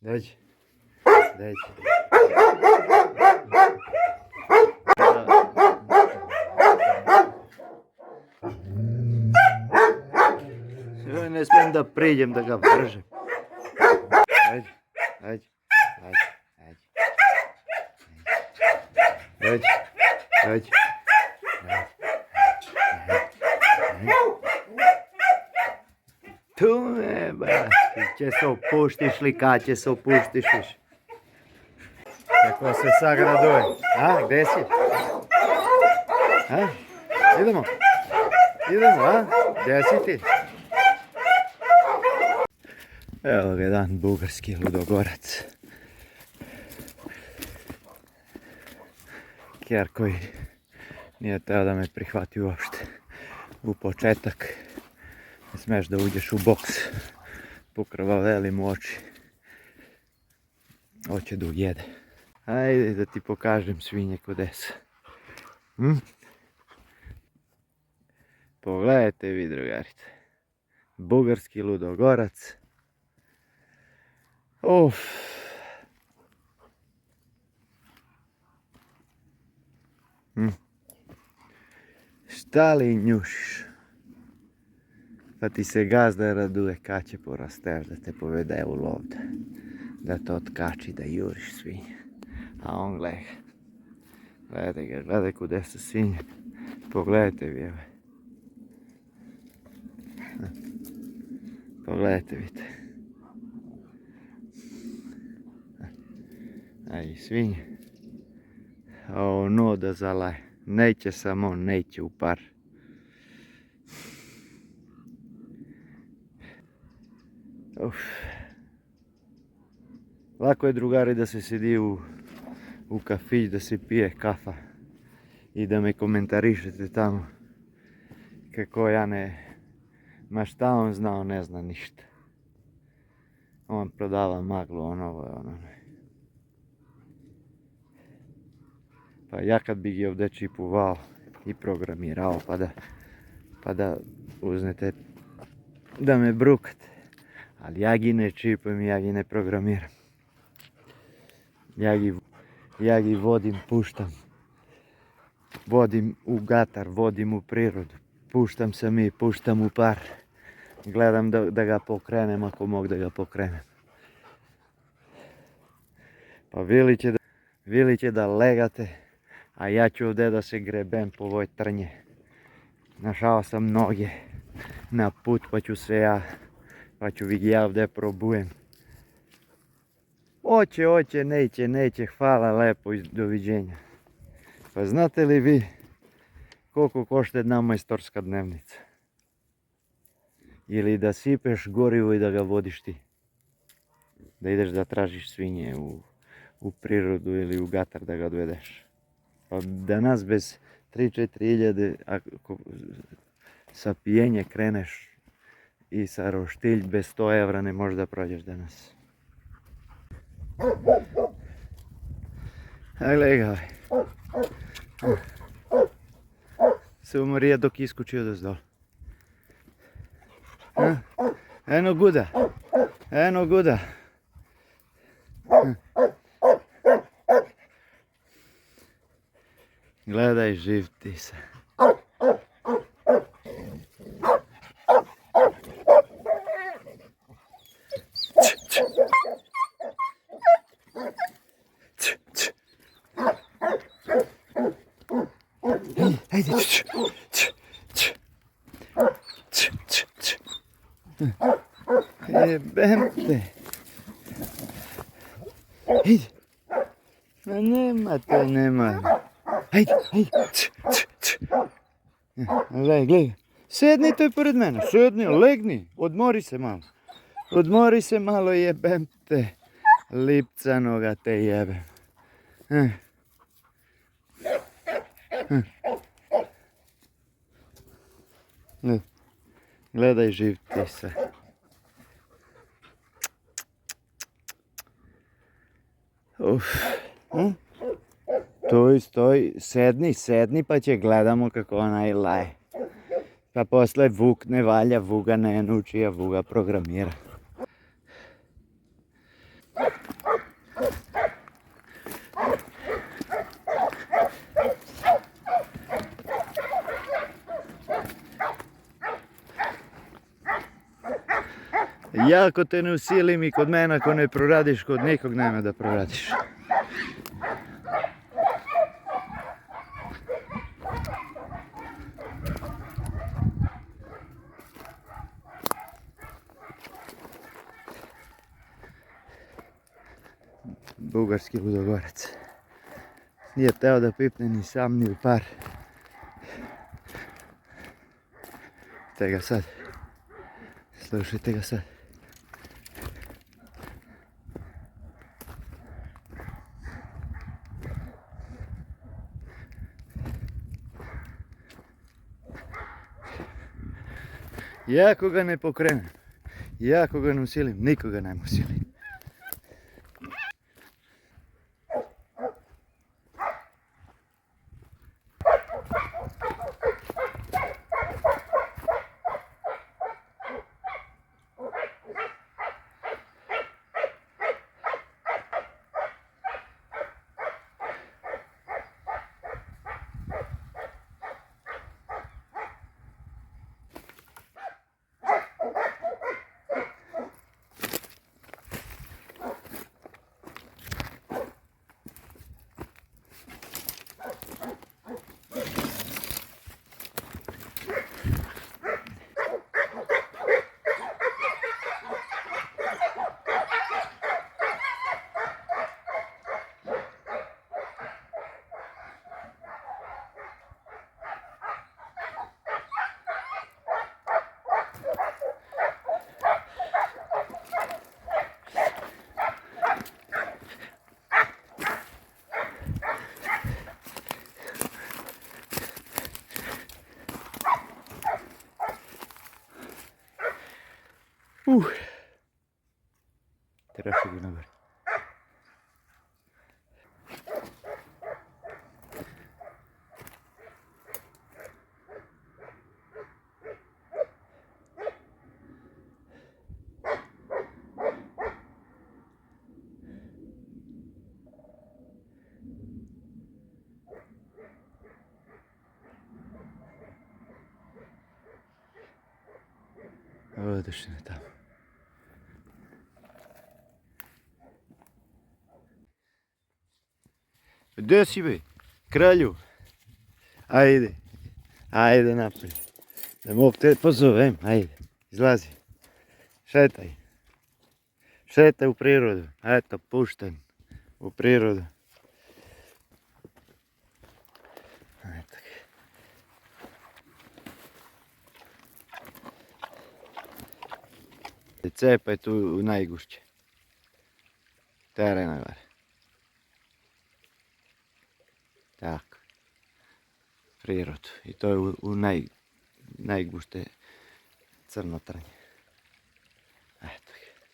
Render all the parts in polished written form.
Dođi. Dođi. Ne smijem da priđem da ga vržem. Dođi. Dođi. Dođi. Dođi. Dođi. Tu je, brati, će se opuštiš li, kad će se opuštiš više? Kako se sagraduje? A, gdje si? A, idemo? Idemo, a? Gdje si ti? Evo ga jedan bugarski ludogorac. Kjer koji nije teo da me prihvati uopšte. U početak. Ne smiješ da uđeš u boks. Pokrvaveli mu oči. Hoće da ujede. Ajde da ti pokažem svinje kodesa. Pogledajte vi, drugarice. Bugarski ludogorac. Uf. Šta li njušiš? Pa ti se gazda raduje kad će porasteš da te povede u lov, da te otkači, da juriš svinje. A on gleda. Gledajte ga, gledaj kude su svinje. Pogledajte vi, evo. Pogledajte vidite. A i svinje. Ono da zalaje. Neće samo, neće u par. Uf. Lako je, drugari, da se sedi u kafić, da se pije kafa i da me komentarišete tamo kako ja ne... Ma šta on zna, on ne zna ništa. On prodava maglu, ono. Pa ja kad bi gi ovdje čipuvao i programirao pa da uznete da me brukate. Ali ja gi ne čipujem, ja gi ne programiram. Ja gi vodim, puštam. Vodim u gatar, vodim u prirodu. Puštam se mi, puštam u par. Gledam da ga pokrenem ako mogu da ga pokrenem. Pa Vili će da legate, a ja ću ovdje da se grebem po ovoj trnje. Našao sam noge na put, pa ću se pa ću vidjeti ja ovdje probujem. Oće, neće, hvala lepo i doviđenja. Pa znate li vi koliko košta jedna majstorska dnevnica? Ili da sipeš gorivo i da ga vodiš ti. Da ideš da tražiš svinje u prirodu ili u gatar da ga odvedeš. Pa danas bez 3-4 hiljade, ako sa pijenje kreneš i sa roštilj bez 100 evra ne možeš da prođeš danas. A gledaj ga. Se umorija dok iskučio da zdol. Eno guda. Gledaj, živ ti se. Hajde. Jebem te. Hajde. Nema. Hajde. Gledaj. Sedni tu pored mene. Legni. Odmori se malo, jebem te. Lipcanoga te jebem. Gledaj, živ ti se. Stoj, sedni pa će gledamo kako onaj laje. Pa posle Vuk ne valja, Vuga ne nuči, a Vuga programira. Ja, ako te ne usilim i kod mene, ako ne proradiš, kod nikog nema da proradiš. Bugarski ludogorac. Nije teo da pipne ni sam ni u par. Te ga sad. Slušajte ga sad. Ja ako ga ne pokrenem, ja ako ga ne usilim, nikoga ne usilim. Teraz idę na górę. Odejdźmy tam. Gdje si be? Kralju? Ajde. Ajde naprijed. Da mogu te pozovem. Ajde. Izlazi. Šetaj. Šetaj u prirodu. Eto, pušten. U prirodu. Eto. Cepaj tu u najgušće. Terena gore. Tako. Prirodu. I to je u najgušte crno trnje. Eto ga.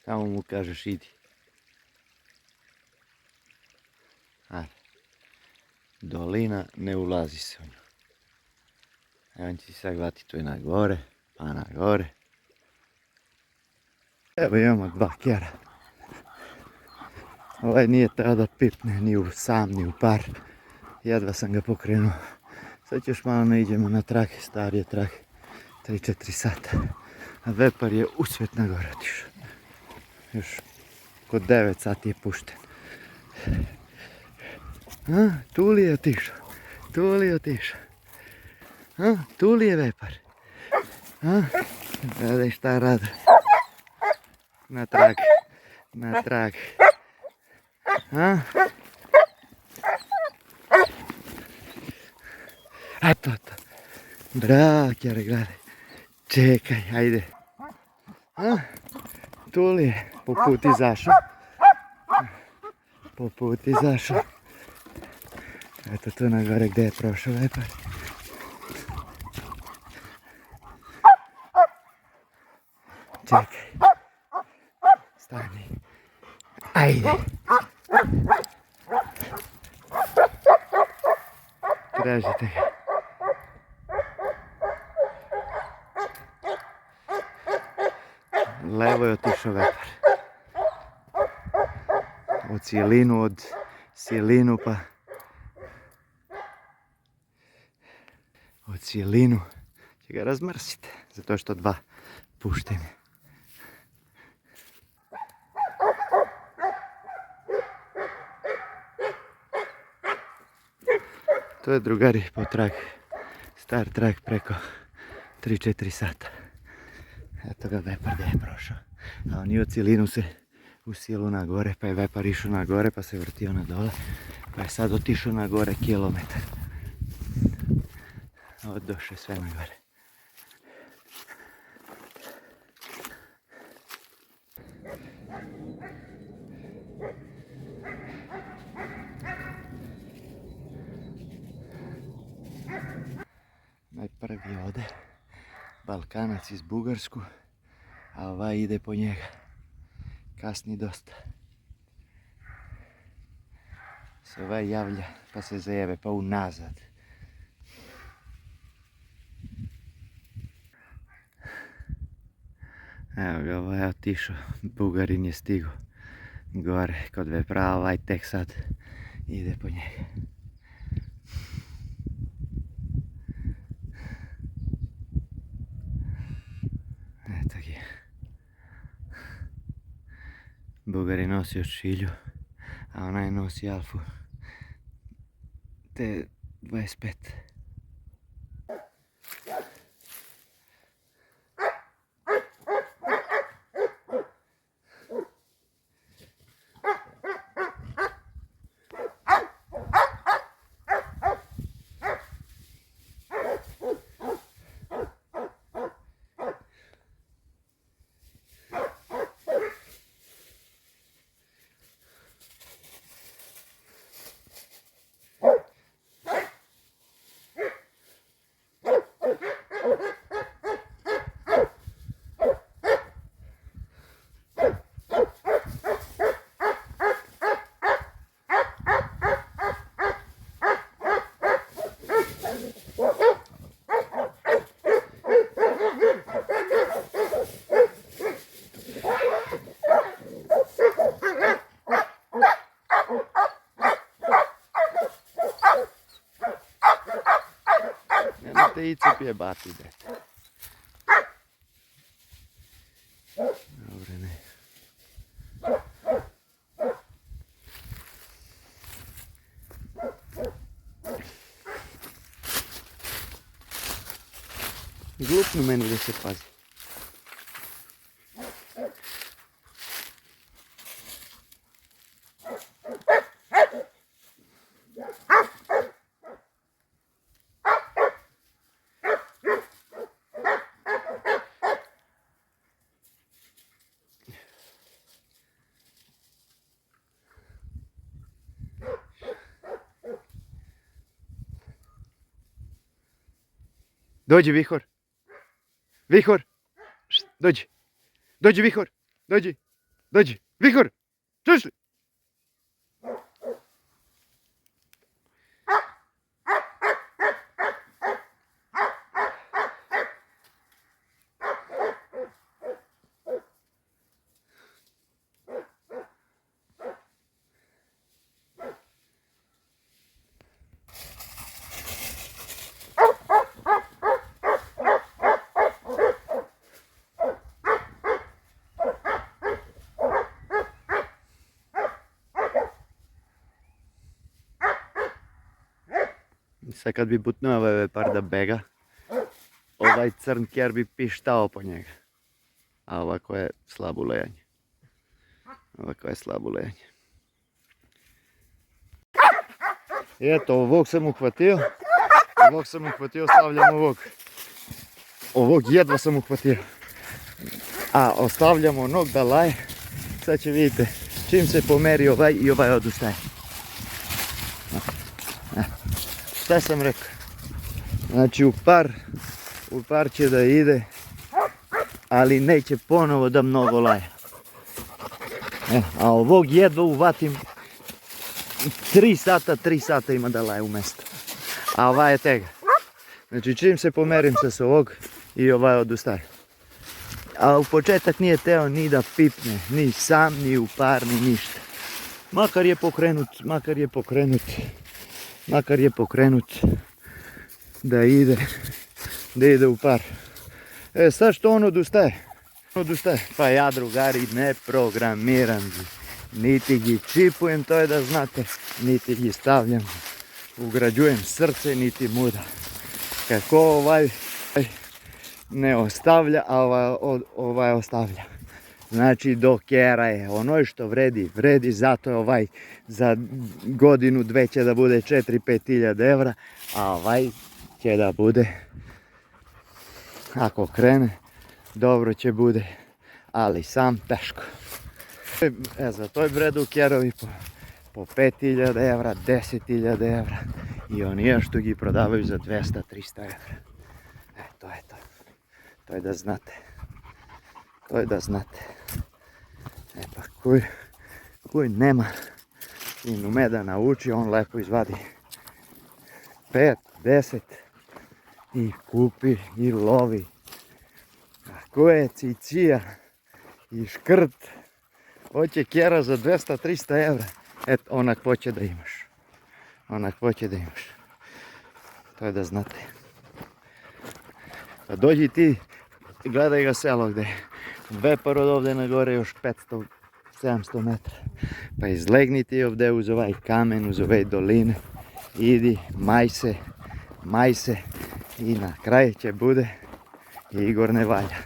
Tamo mu kažeš idi. Ajde. Dolina, ne ulazi se u nju. On će sad gledati tu na gore, pa na gore. Evo imamo dva kjera. Ovaj nije teo da pipne ni u sam ni u par. Jedva sam ga pokrenuo. Sad još malo ne idemo na trak, star je trak. 3-4 sata. A vepar je u svet na gore otišao. Još kod 9 sati je pušten. A, tu li je otišao? Tu li je otišao? A, tu li je vepar? A, gledaj šta rada. Na trag. Na trag. A? Eto to. Bravo, kjere, gledaj. Čekaj, ajde. A? Tu li je? Po puti izašao. Po puti izašao. Eto tu na gore gdje je prošao vepar. Čekaj. Stani. Ajde. Tražite ga. Levo je otišao vepar. od cijelinu pa od cijelinu će ga razmrsiti, zato što dva puštim. To je, drugari, po star trak preko 3-4 sata. Eto ga, vepar gdje je prošao. A on je od cijelinu se usijelo na gore, pa je vepar išao na gore, pa se vrtio na dole, pa je sad otišao na gore kilometar. Došao sve na gore. Najprvi ode Balkanac iz Bugarsku, a ovaj ide po njega. Kasni dosta. Se ovaj javlja pa se zajebe pa unazad. Evo ga, ovaj je otišao, Bugarin je stigao gore kod vepra, ovaj tek sad ide po njega. Eto je. Bugarin nosio šilju, a onaj nosi Alfu T25. Te i cepije bati, dete. Dobre, ne. Glupnu meni da se pazi. Dođi, Vihor. Vihor. Dođi. Dođi, Vihor. Dođi. Dođi. Vihor. Čuš li? Sad kad bi butnuo ovaj vepar da bega, ovaj crn kjer bi pištao po njega. A ovako je slabo lejanje. Ovako je slabo lejanje. I eto, ovog sam uhvatio. Ovog sam uhvatio, stavljam ovog. Ovog jedva sam uhvatio. A ostavljamo onog da laje. Sad će vidite, čim se pomeri ovaj i ovaj odustaje. Šta sam rekao? Znači u par će da ide, ali neće ponovo da mnogo laje. A ovog jedva uvatim 3 sata ima da laje u mjestu. A ovaj je tega. Znači čim se pomerim sa s ovog i ovaj odustaje. A u početak nije teo ni da pipne, ni sam, ni u par, ni ništa. makar je pokrenut da ide u par. Sad što on odustaje? Pa ja, drugari, ne programiram, niti gi čipujem, to je da znate, niti gi stavljam, ugrađujem srce, niti muda. Kako ovaj ne ostavlja, a ovaj ostavlja. Znači do kjera je ono što vredi, zato je ovaj za godinu, dve će da bude 4-5 hiljada evra, a ovaj će da bude, ako krene, dobro će bude, ali sam teško. Za toj bredu kjerovi po 5.000 evra, 10.000 evra i oni još tu gi prodavaju za 200-300 evra. To je to. To je da znate. Pa kuj nema i nume da nauči, on lepo izvadi 5, 10 i kupi i lovi. A ko je cicija i škrt, hoće kjera za 200-300 evra, onak hoće da imaš. To je da znate. Pa dođi ti, gledaj ga selo gde je. Vepar od ovdje na gore još 500-700 metara. Pa izlegni ti ovdje uz ovaj kamen, uz ove doline. Idi, maj se i na kraju će bude Igor ne valja.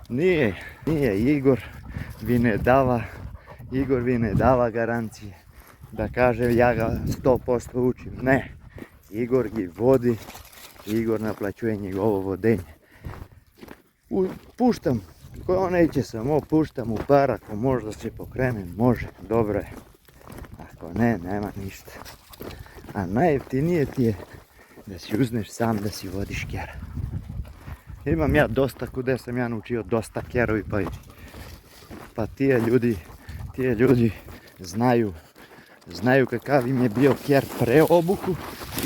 Nije Igor vi ne dava garancije da kaže ja ga 100% učim. Ne, Igor gi vodi, Igor naplaćuje njegovo vodenje. Puštam, ko neće samo puštam u par, ako možda se pokrene, može, dobro je. Ako ne, nema ništa. A najjeftinije ti je da si uzneš sam da si vodiš kjera. Imam ja dosta, kude sam ja naučio dosta kjerovi, pa tije ljudi znaju kakav im je bio kjer pre obuku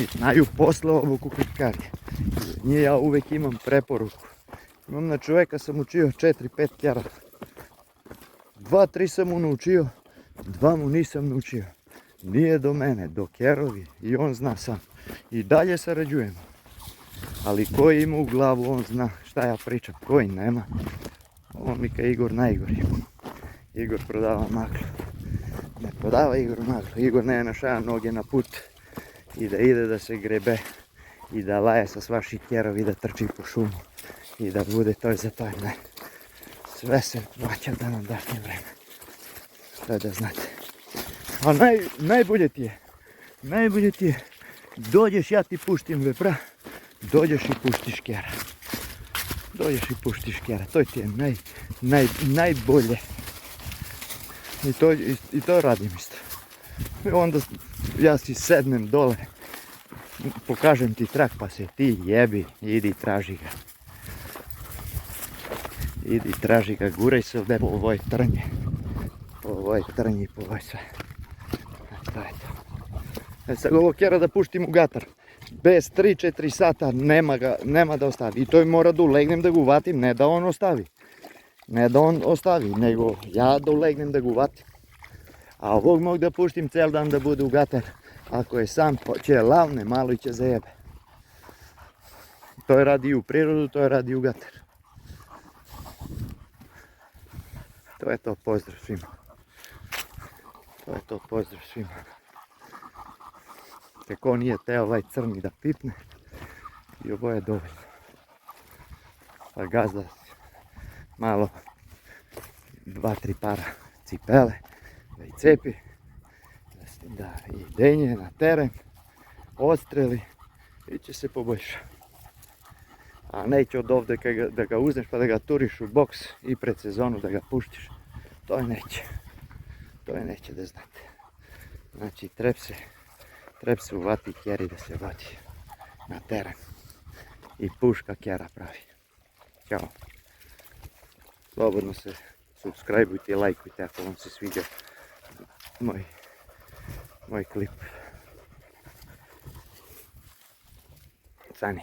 i znaju posle obuku kakav je. Nije ja uvek imam preporuku. Imam na čoveka sam učio 4-5 kjera. 2-3 sam mu naučio, 2 mu nisam naučio. Nije do mene, do kjerovi i on zna sam. I dalje sarađujemo. Ali koji ima u glavu, on zna šta ja pričam, koji nema. Ovo mi ka Igor najgori. Igor prodava maglu. Ne prodava Igor maglu. Igor ne našaja noge na put i da ide da se grebe i da laje sa svaših kjerovi, da trči po šumu i da bude to za to. Ne. Sve se vraća da nam dašnje vreme. To je da znate. A najbolje ti je, dođeš, ja ti puštim vepra, dođeš i puštiš kjera. To ti je najbolje. I to radim isto. I onda ja si sednem dole, pokažem ti trak pa se ti jebi, idi traži ga, guraj se ovdje po ovoj trnje. Po ovoj sve. To je to. Sad ovo kjera da puštim u gatar. Bez 3-4 sata nema da ostavi. I to mora da ulegnem da ga uvatim, ne da on ostavi. Ne da on ostavi, nego ja da ulegnem da ga uvatim. A ovog mogu da puštim cel dan da bude u gatar. Ako je sam, će lavne, malo i će zajebe. To je radi i u prirodu, to je radi i u gatar. To je to, pozdrav svima. Kako nije teo ovaj crni da pipne i ovo je dovoljno. Pa gazda malo 2-3 para cipele da i cepi, da i denje na teren, odstreli i će se poboljša. A neće od ovdje da ga uzneš pa da ga turiš u boks i pred sezonu da ga puštiš. To je neće da znate. Znači treba se uvati kjeri da se vodi na teren. I puška kjera pravi. Ćao. Slobodno se subscribeujte i lajkujte ako vam se sviđa moj klip. Cani.